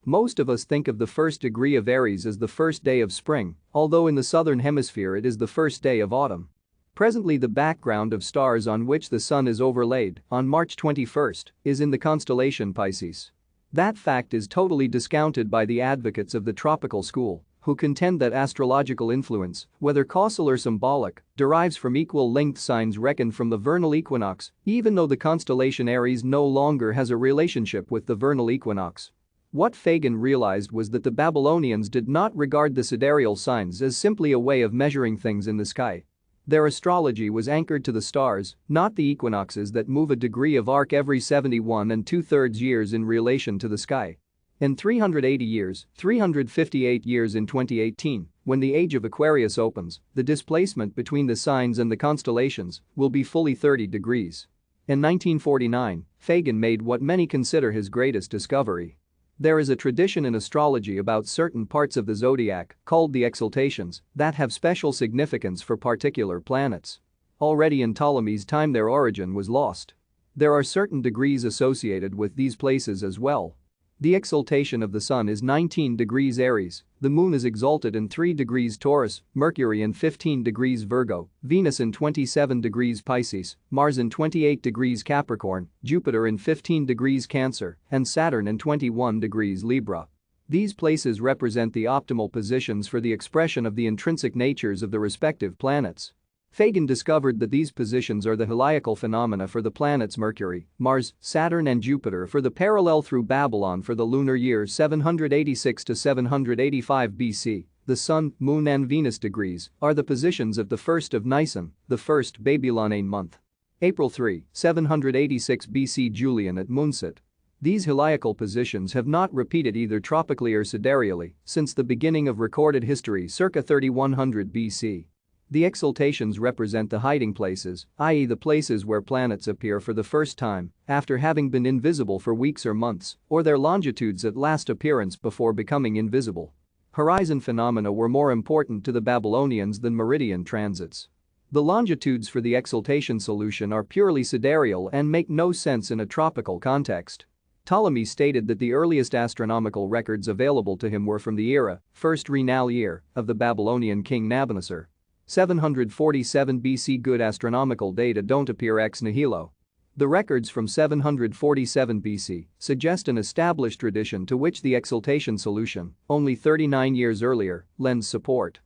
Most of us think of the first degree of Aries as the first day of spring, although in the southern hemisphere it is the first day of autumn. Presently the background of stars on which the sun is overlaid, on March 21st, is in the constellation Pisces. That fact is totally discounted by the advocates of the tropical school, who contend that astrological influence, whether causal or symbolic, derives from equal-length signs reckoned from the vernal equinox, even though the constellation Aries no longer has a relationship with the vernal equinox. What Fagan realized was that the Babylonians did not regard the sidereal signs as simply a way of measuring things in the sky. Their astrology was anchored to the stars, not the equinoxes that move a degree of arc every 71 and 2/3 years in relation to the sky. In 380 years, 358 years in 2018, when the age of Aquarius opens, the displacement between the signs and the constellations will be fully 30 degrees. In 1949, Fagan made what many consider his greatest discovery. There is a tradition in astrology about certain parts of the zodiac, called the exaltations, that have special significance for particular planets. Already in Ptolemy's time their origin was lost. There are certain degrees associated with these places as well. The exaltation of the Sun is 19 degrees Aries, the Moon is exalted in 3 degrees Taurus, Mercury in 15 degrees Virgo, Venus in 27 degrees Pisces, Mars in 28 degrees Capricorn, Jupiter in 15 degrees Cancer, and Saturn in 21 degrees Libra. These places represent the optimal positions for the expression of the intrinsic natures of the respective planets. Fagan discovered that these positions are the heliacal phenomena for the planets Mercury, Mars, Saturn and Jupiter for the parallel through Babylon for the lunar year 786 to 785 BC, the Sun, Moon and Venus degrees are the positions of the first of Nisan, the first Babylonain month. April 3, 786 BC Julian at Moonset. These heliacal positions have not repeated either tropically or sidereally since the beginning of recorded history circa 3100 BC. The exaltations represent the hiding places, i.e. the places where planets appear for the first time after having been invisible for weeks or months, or their longitudes at last appearance before becoming invisible. Horizon phenomena were more important to the Babylonians than meridian transits. The longitudes for the exaltation solution are purely sidereal and make no sense in a tropical context. Ptolemy stated that the earliest astronomical records available to him were from the era, first renal year, of the Babylonian king Nabonassar. 747 BC. Good astronomical data don't appear ex nihilo. The records from 747 BC suggest an established tradition to which the exaltation solution, only 39 years earlier, lends support.